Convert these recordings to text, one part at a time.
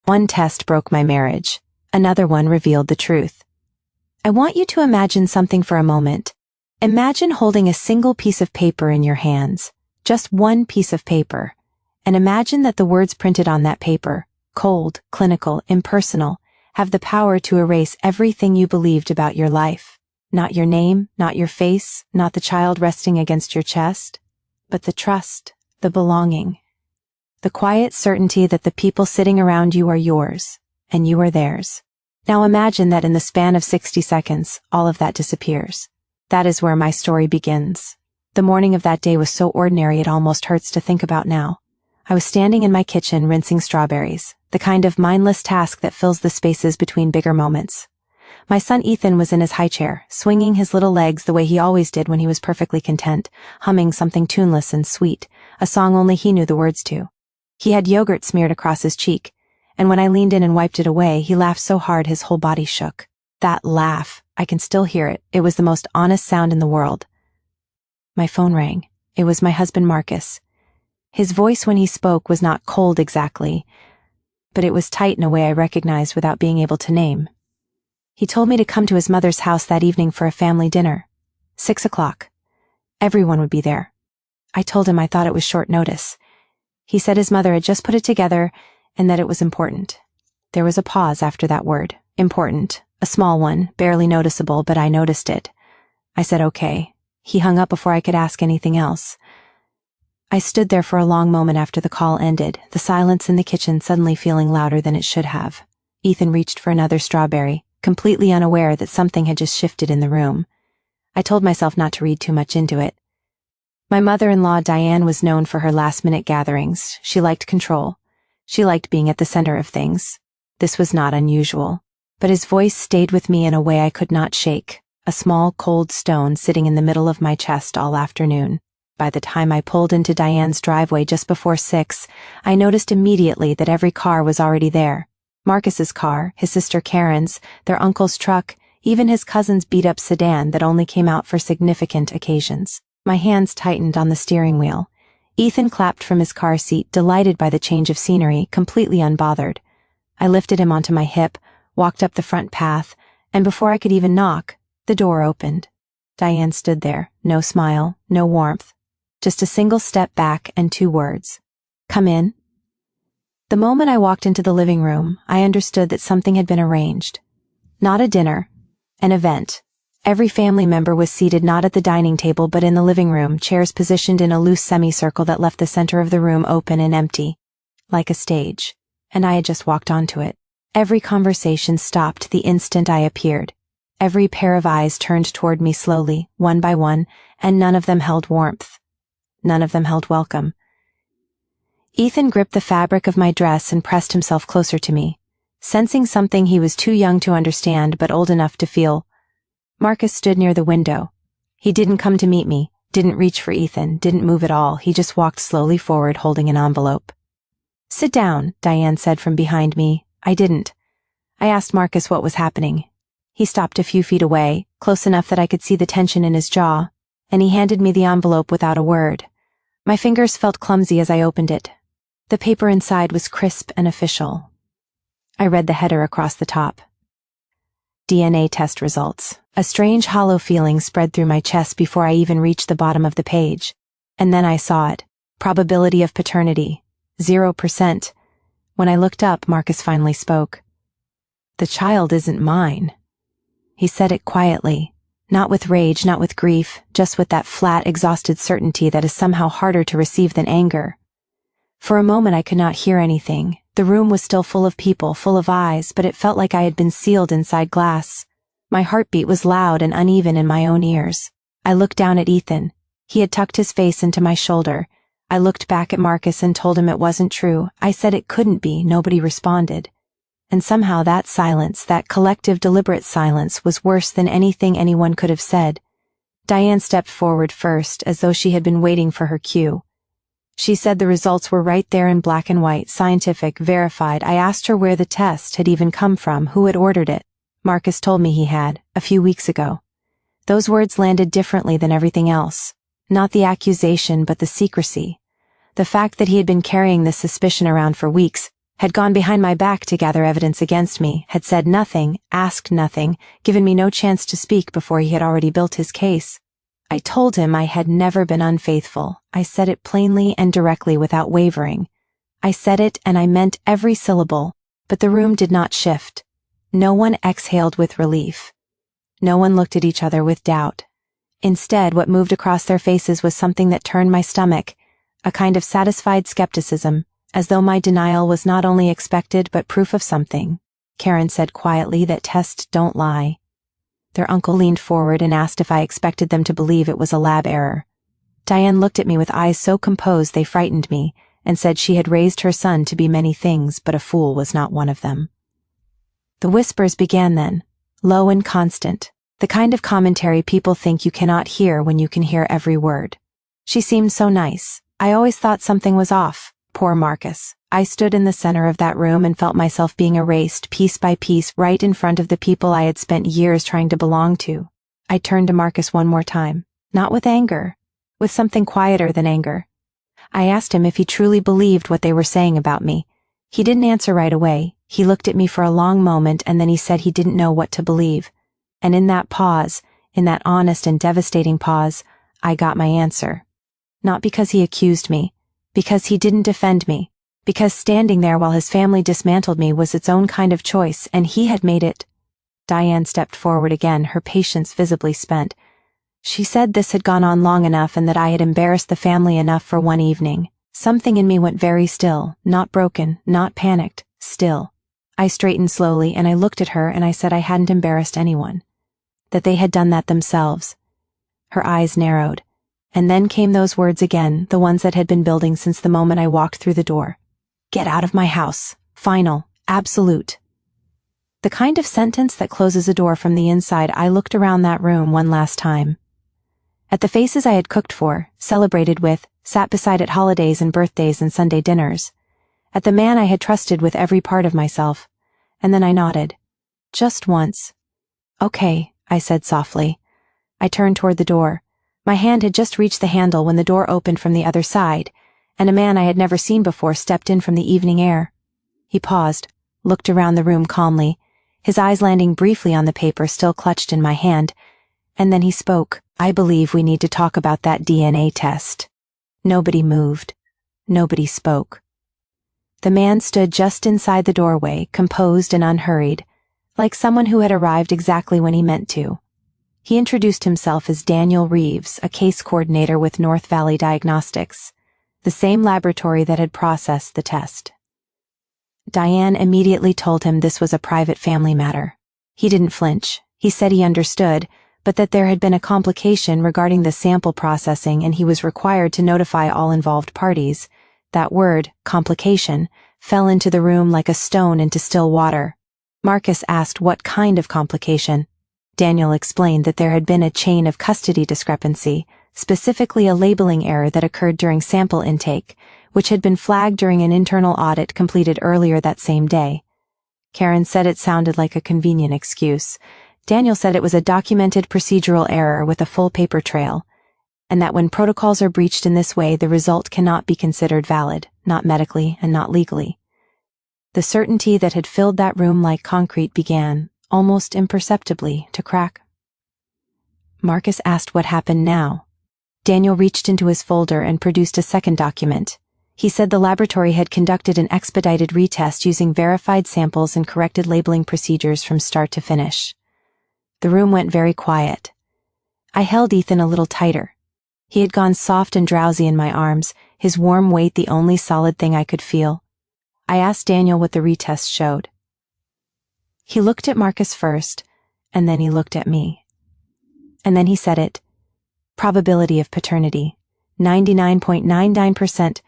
One test broke my marriage. Another one revealed the truth. I want you to imagine something for a moment. Imagine holding a single piece of paper in your hands, just one piece of paper, and imagine that the words printed on that paper, cold, clinical, impersonal, have the power to erase everything you believed about your life. Not your name, not your face, not the child resting against your chest, but the trust, the belonging, the quiet certainty that the people sitting around you are yours, and you are theirs. Now imagine that in the span of 60 seconds, all of that disappears. That is where my story begins. The morning of that day was so ordinary it almost hurts to think about now. I was standing in my kitchen rinsing strawberries, the kind of mindless task that fills the spaces between bigger moments. My son Ethan was in his high chair, swinging his little legs the way he always did when he was perfectly content, humming something tuneless and sweet, a song only he knew the words to. He had yogurt smeared across his cheek, and when I leaned in and wiped it away, he laughed so hard his whole body shook. That laugh, I can still hear it. It was the most honest sound in the world. My phone rang. It was my husband Marcus. His voice when he spoke was not cold exactly, but it was tight in a way I recognized without being able to name. He told me to come to his mother's house that evening for a family dinner. 6 o'clock. Everyone would be there. I told him I thought it was short notice. He said his mother had just put it together and that it was important. There was a pause after that word. Important. A small one, barely noticeable, but I noticed it. I said okay. He hung up before I could ask anything else. I stood there for a long moment after the call ended, the silence in the kitchen suddenly feeling louder than it should have. Ethan reached for another strawberry, completely unaware that something had just shifted in the room. I told myself not to read too much into it. My mother-in-law Diane was known for her last-minute gatherings. She liked control. She liked being at the center of things. This was not unusual. But his voice stayed with me in a way I could not shake, a small, cold stone sitting in the middle of my chest all afternoon. By the time I pulled into Diane's driveway just before 6, I noticed immediately that every car was already there. Marcus's car, his sister Karen's, their uncle's truck, even his cousin's beat-up sedan that only came out for significant occasions. My hands tightened on the steering wheel. Ethan clapped from his car seat, delighted by the change of scenery, completely unbothered. I lifted him onto my hip, walked up the front path, and before I could even knock, the door opened. Diane stood there, no smile, no warmth, just a single step back and 2 words. Come in. The moment I walked into the living room, I understood that something had been arranged. Not a dinner, an event. Every family member was seated not at the dining table but in the living room, chairs positioned in a loose semicircle that left the center of the room open and empty, like a stage, and I had just walked onto it. Every conversation stopped the instant I appeared. Every pair of eyes turned toward me slowly, one by one, and none of them held warmth. None of them held welcome. Ethan gripped the fabric of my dress and pressed himself closer to me, sensing something he was too young to understand but old enough to feel. Marcus stood near the window. He didn't come to meet me, didn't reach for Ethan, didn't move at all. He just walked slowly forward holding an envelope. Sit down, Diane said from behind me. I didn't. I asked Marcus what was happening. He stopped a few feet away, close enough that I could see the tension in his jaw, and he handed me the envelope without a word. My fingers felt clumsy as I opened it. The paper inside was crisp and official. I read the header across the top. DNA test results. A strange hollow feeling spread through my chest before I even reached the bottom of the page. And then I saw it. Probability of paternity. 0%. When I looked up, Marcus finally spoke. The child isn't mine. He said it quietly. Not with rage, not with grief, just with that flat, exhausted certainty that is somehow harder to receive than anger. For a moment I could not hear anything. The room was still full of people, full of eyes, but it felt like I had been sealed inside glass. My heartbeat was loud and uneven in my own ears. I looked down at Ethan. He had tucked his face into my shoulder. I looked back at Marcus and told him it wasn't true. I said it couldn't be. Nobody responded. And somehow that silence, that collective deliberate silence, was worse than anything anyone could have said. Diane stepped forward first, as though she had been waiting for her cue. She said the results were right there in black and white, scientific, verified. I asked her where the test had even come from, who had ordered it. Marcus told me he had, a few weeks ago. Those words landed differently than everything else. Not the accusation, but the secrecy. The fact that he had been carrying this suspicion around for weeks, had gone behind my back to gather evidence against me, had said nothing, asked nothing, given me no chance to speak before he had already built his case. I told him I had never been unfaithful. I said it plainly and directly without wavering. I said it and I meant every syllable, but the room did not shift. No one exhaled with relief. No one looked at each other with doubt. Instead, what moved across their faces was something that turned my stomach, a kind of satisfied skepticism, as though my denial was not only expected but proof of something. Karen said quietly that tests don't lie. Their uncle leaned forward and asked if I expected them to believe it was a lab error. Diane looked at me with eyes so composed they frightened me, and said she had raised her son to be many things, but a fool was not one of them. The whispers began then, low and constant, the kind of commentary people think you cannot hear when you can hear every word. She seemed so nice. I always thought something was off. Poor Marcus. I stood in the center of that room and felt myself being erased piece by piece right in front of the people I had spent years trying to belong to. I turned to Marcus one more time, not with anger, with something quieter than anger. I asked him if he truly believed what they were saying about me. He didn't answer right away. He looked at me for a long moment and then he said he didn't know what to believe. And in that pause, in that honest and devastating pause, I got my answer. Not because he accused me, because he didn't defend me, because standing there while his family dismantled me was its own kind of choice, and he had made it. Diane stepped forward again, her patience visibly spent. She said this had gone on long enough and that I had embarrassed the family enough for one evening. Something in me went very still, not broken, not panicked, still. I straightened slowly and I looked at her and I said I hadn't embarrassed anyone. That they had done that themselves. Her eyes narrowed. And then came those words again, the ones that had been building since the moment I walked through the door. Get out of my house. Final. Absolute. The kind of sentence that closes a door from the inside. I looked around that room one last time. At the faces I had cooked for, celebrated with, sat beside at holidays and birthdays and Sunday dinners. At the man I had trusted with every part of myself. And then I nodded. Just once. Okay, I said softly. I turned toward the door. My hand had just reached the handle when the door opened from the other side, and a man I had never seen before stepped in from the evening air. He paused, looked around the room calmly, his eyes landing briefly on the paper still clutched in my hand, and then he spoke. I believe we need to talk about that DNA test. Nobody moved. Nobody spoke. The man stood just inside the doorway, composed and unhurried, like someone who had arrived exactly when he meant to. He introduced himself as Daniel Reeves, a case coordinator with North Valley Diagnostics, the same laboratory that had processed the test. Diane immediately told him this was a private family matter. He didn't flinch. He said he understood, but that there had been a complication regarding the sample processing and he was required to notify all involved parties. That word, complication, fell into the room like a stone into still water. Marcus asked what kind of complication. Daniel explained that there had been a chain of custody discrepancy, specifically a labeling error that occurred during sample intake, which had been flagged during an internal audit completed earlier that same day. Karen said it sounded like a convenient excuse. Daniel said it was a documented procedural error with a full paper trail, and that when protocols are breached in this way, the result cannot be considered valid, not medically and not legally. The certainty that had filled that room like concrete began, almost imperceptibly, to crack. Marcus asked what happened now. Daniel reached into his folder and produced a second document. He said the laboratory had conducted an expedited retest using verified samples and corrected labeling procedures from start to finish. The room went very quiet. I held Ethan a little tighter. He had gone soft and drowsy in my arms, his warm weight the only solid thing I could feel. I asked Daniel what the retest showed. He looked at Marcus first, and then he looked at me. And then he said it. Probability of paternity, 99.99%.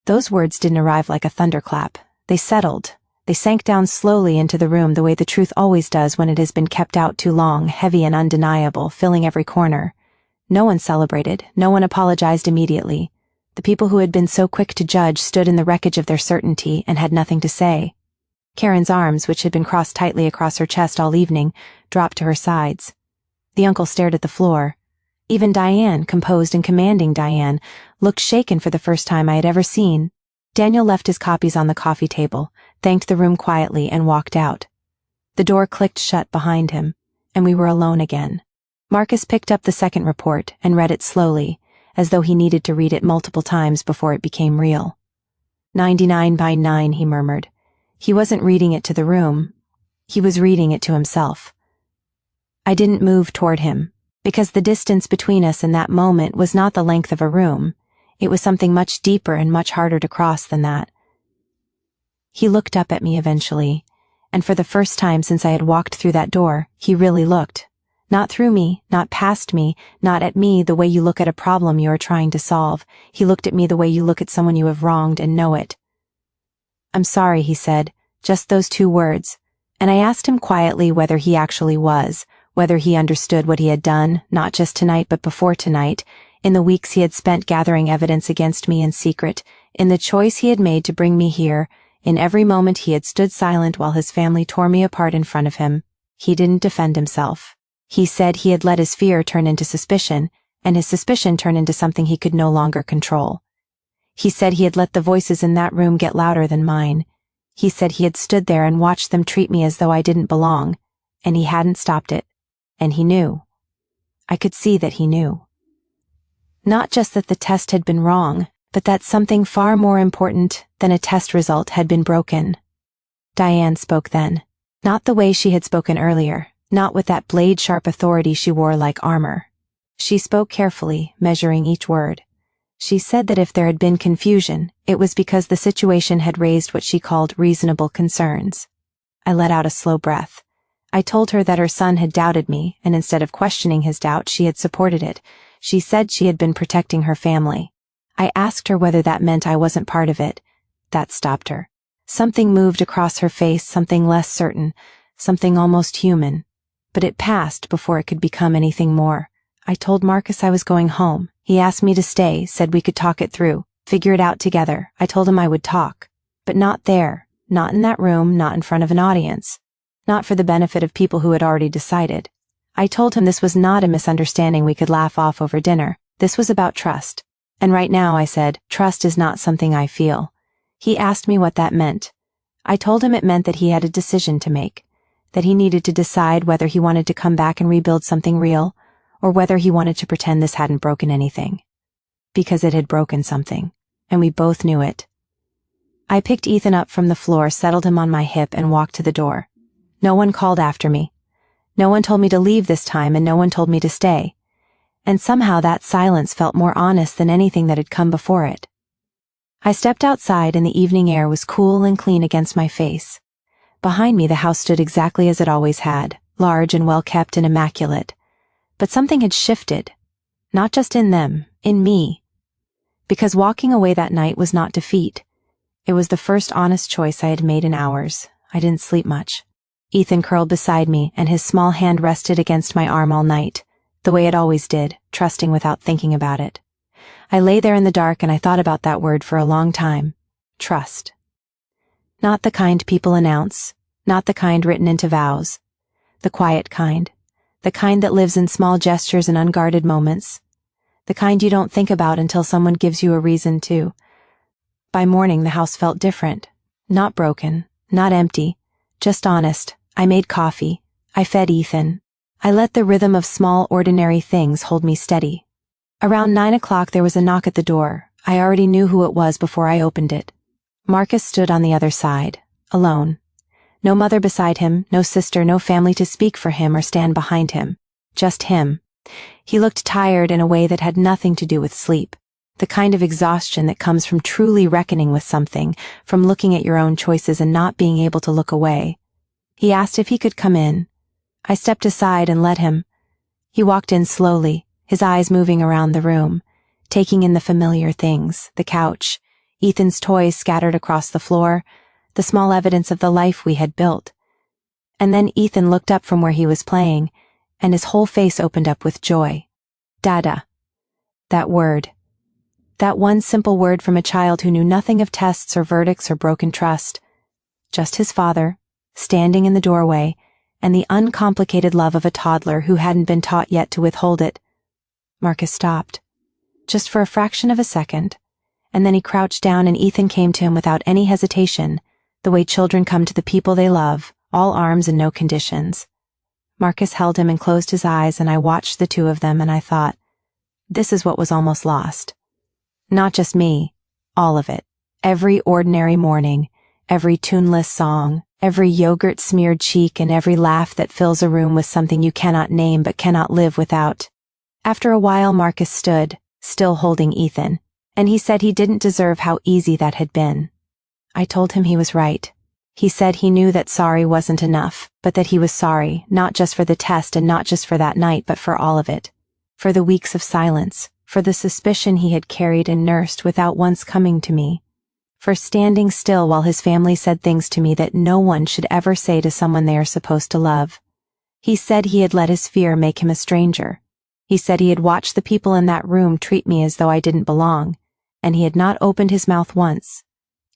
Those words didn't arrive like a thunderclap. They settled. They sank down slowly into the room the way the truth always does when it has been kept out too long, heavy and undeniable, filling every corner. No one celebrated. No one apologized immediately. The people who had been so quick to judge stood in the wreckage of their certainty and had nothing to say. Karen's arms, which had been crossed tightly across her chest all evening, dropped to her sides. The uncle stared at the floor. Even Diane, composed and commanding Diane, looked shaken for the first time I had ever seen. Daniel left his copies on the coffee table, thanked the room quietly, and walked out. The door clicked shut behind him, and we were alone again. Marcus picked up the second report and read it slowly, as though he needed to read it multiple times before it became real. 99 by 9, he murmured. He wasn't reading it to the room. He was reading it to himself. I didn't move toward him, because the distance between us in that moment was not the length of a room. It was something much deeper and much harder to cross than that. He looked up at me eventually, and for the first time since I had walked through that door, he really looked. Not through me, not past me, not at me the way you look at a problem you are trying to solve. He looked at me the way you look at someone you have wronged and know it. "I'm sorry," he said, just those 2 words, and I asked him quietly whether he actually was, whether he understood what he had done, not just tonight but before tonight, in the weeks he had spent gathering evidence against me in secret, in the choice he had made to bring me here, in every moment he had stood silent while his family tore me apart in front of him. He didn't defend himself. He said he had let his fear turn into suspicion, and his suspicion turn into something he could no longer control. He said he had let the voices in that room get louder than mine. He said he had stood there and watched them treat me as though I didn't belong, and he hadn't stopped it. And he knew. I could see that he knew. Not just that the test had been wrong, but that something far more important than a test result had been broken. Diane spoke then, not the way she had spoken earlier, not with that blade-sharp authority she wore like armor. She spoke carefully, measuring each word. She said that if there had been confusion, it was because the situation had raised what she called reasonable concerns. I let out a slow breath. I told her that her son had doubted me, and instead of questioning his doubt, she had supported it. She said she had been protecting her family. I asked her whether that meant I wasn't part of it. That stopped her. Something moved across her face, something less certain, something almost human. But it passed before it could become anything more. I told Marcus I was going home. He asked me to stay, said we could talk it through, figure it out together. I told him I would talk. But not there, not in that room, not in front of an audience. Not for the benefit of people who had already decided. I told him this was not a misunderstanding we could laugh off over dinner. This was about trust. And right now, I said, trust is not something I feel. He asked me what that meant. I told him it meant that he had a decision to make, that he needed to decide whether he wanted to come back and rebuild something real, or whether he wanted to pretend this hadn't broken anything. Because it had broken something, and we both knew it. I picked Ethan up from the floor, settled him on my hip, and walked to the door. No one called after me. No one told me to leave this time, and no one told me to stay. And somehow that silence felt more honest than anything that had come before it. I stepped outside, and the evening air was cool and clean against my face. Behind me, the house stood exactly as it always had, large and well-kept and immaculate. But something had shifted. Not just in them, in me. Because walking away that night was not defeat. It was the first honest choice I had made in hours. I didn't sleep much. Ethan curled beside me, and his small hand rested against my arm all night, the way it always did, trusting without thinking about it. I lay there in the dark, and I thought about that word for a long time. Trust. Not the kind people announce, not the kind written into vows. The quiet kind. The kind that lives in small gestures and unguarded moments. The kind you don't think about until someone gives you a reason to. By morning, the house felt different. Not broken, not empty, just honest. I made coffee. I fed Ethan. I let the rhythm of small, ordinary things hold me steady. Around 9 o'clock, there was a knock at the door. I already knew who it was before I opened it. Marcus stood on the other side, alone. No mother beside him, no sister, no family to speak for him or stand behind him. Just him. He looked tired in a way that had nothing to do with sleep. The kind of exhaustion that comes from truly reckoning with something, from looking at your own choices and not being able to look away. He asked if he could come in. I stepped aside and let him. He walked in slowly, his eyes moving around the room, taking in the familiar things, the couch, Ethan's toys scattered across the floor, the small evidence of the life we had built. And then Ethan looked up from where he was playing, and his whole face opened up with joy. Dada. That word. That one simple word from a child who knew nothing of tests or verdicts or broken trust. Just his father, standing in the doorway, and the uncomplicated love of a toddler who hadn't been taught yet to withhold it. Marcus stopped. Just for a fraction of a second, and then he crouched down and Ethan came to him without any hesitation, the way children come to the people they love, all arms and no conditions. Marcus held him and closed his eyes, and I watched the two of them, and I thought, this is what was almost lost. Not just me, all of it. Every ordinary morning, every tuneless song, every yogurt-smeared cheek, and every laugh that fills a room with something you cannot name but cannot live without. After a while, Marcus stood, still holding Ethan, and he said he didn't deserve how easy that had been. I told him he was right. He said he knew that sorry wasn't enough, but that he was sorry, not just for the test and not just for that night, but for all of it. For the weeks of silence, for the suspicion he had carried and nursed without once coming to me, for standing still while his family said things to me that no one should ever say to someone they are supposed to love. He said he had let his fear make him a stranger. He said he had watched the people in that room treat me as though I didn't belong, and he had not opened his mouth once.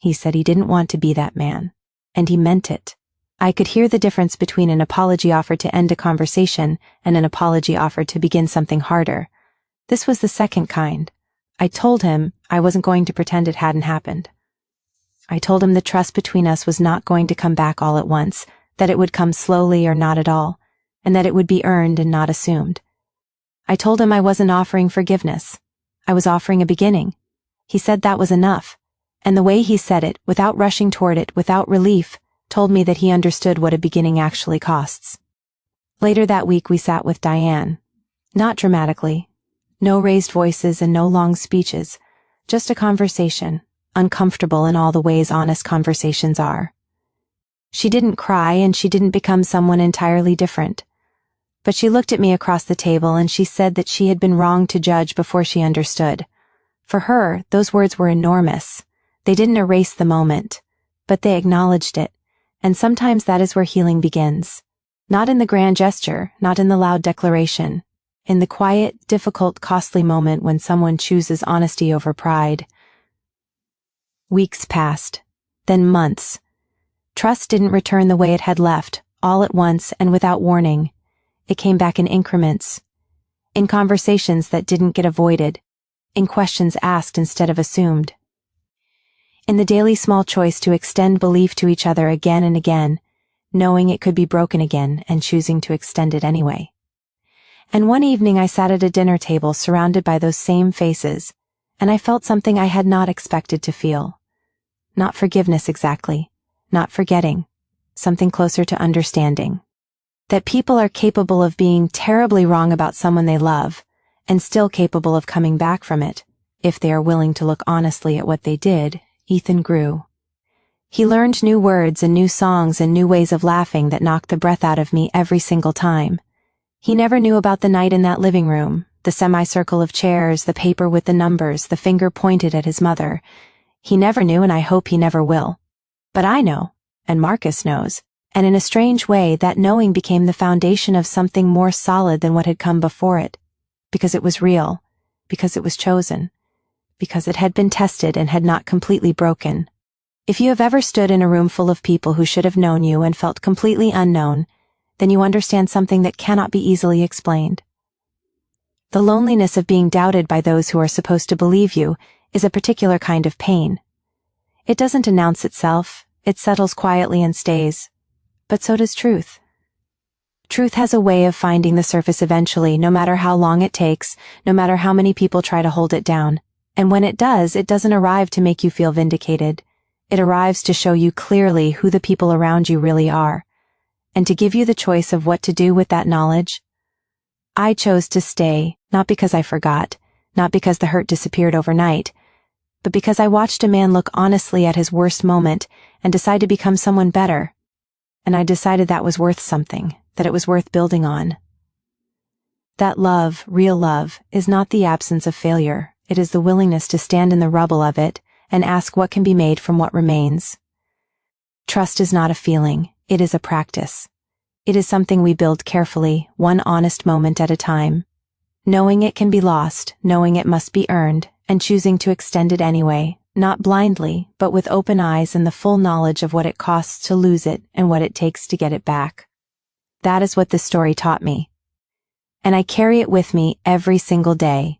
He said he didn't want to be that man, and he meant it. I could hear the difference between an apology offered to end a conversation and an apology offered to begin something harder. This was the second kind. I told him I wasn't going to pretend it hadn't happened. I told him the trust between us was not going to come back all at once, that it would come slowly or not at all, and that it would be earned and not assumed. I told him I wasn't offering forgiveness. I was offering a beginning. He said that was enough, and the way he said it, without rushing toward it, without relief, told me that he understood what a beginning actually costs. Later that week we sat with Diane. Not dramatically. No raised voices and no long speeches. Just a conversation, uncomfortable in all the ways honest conversations are. She didn't cry and she didn't become someone entirely different. But she looked at me across the table and she said that she had been wrong to judge before she understood. For her, those words were enormous. They didn't erase the moment, but they acknowledged it. And sometimes that is where healing begins. Not in the grand gesture, not in the loud declaration. In the quiet, difficult, costly moment when someone chooses honesty over pride. Weeks passed, then months. Trust didn't return the way it had left, all at once and without warning. It came back in increments. In conversations that didn't get avoided. In questions asked instead of assumed. In the daily small choice to extend belief to each other again and again, knowing it could be broken again and choosing to extend it anyway. And one evening I sat at a dinner table surrounded by those same faces, and I felt something I had not expected to feel. Not forgiveness exactly, not forgetting, something closer to understanding. That people are capable of being terribly wrong about someone they love, and still capable of coming back from it, if they are willing to look honestly at what they did. Ethan grew. He learned new words and new songs and new ways of laughing that knocked the breath out of me every single time. He never knew about the night in that living room, the semicircle of chairs, the paper with the numbers, the finger pointed at his mother. He never knew, and I hope he never will. But I know, and Marcus knows, and in a strange way that knowing became the foundation of something more solid than what had come before it, because it was real, because it was chosen, because it had been tested and had not completely broken. If you have ever stood in a room full of people who should have known you and felt completely unknown, then you understand something that cannot be easily explained. The loneliness of being doubted by those who are supposed to believe you is a particular kind of pain. It doesn't announce itself, it settles quietly and stays. But so does truth. Truth has a way of finding the surface eventually, no matter how long it takes, no matter how many people try to hold it down. And when it does, it doesn't arrive to make you feel vindicated. It arrives to show you clearly who the people around you really are, and to give you the choice of what to do with that knowledge. I chose to stay, not because I forgot, not because the hurt disappeared overnight, but because I watched a man look honestly at his worst moment and decide to become someone better. And I decided that was worth something, that it was worth building on. That love, real love, is not the absence of failure. It is the willingness to stand in the rubble of it and ask what can be made from what remains. Trust is not a feeling, it is a practice. It is something we build carefully, one honest moment at a time. Knowing it can be lost, knowing it must be earned, and choosing to extend it anyway, not blindly, but with open eyes and the full knowledge of what it costs to lose it and what it takes to get it back. That is what this story taught me. And I carry it with me every single day.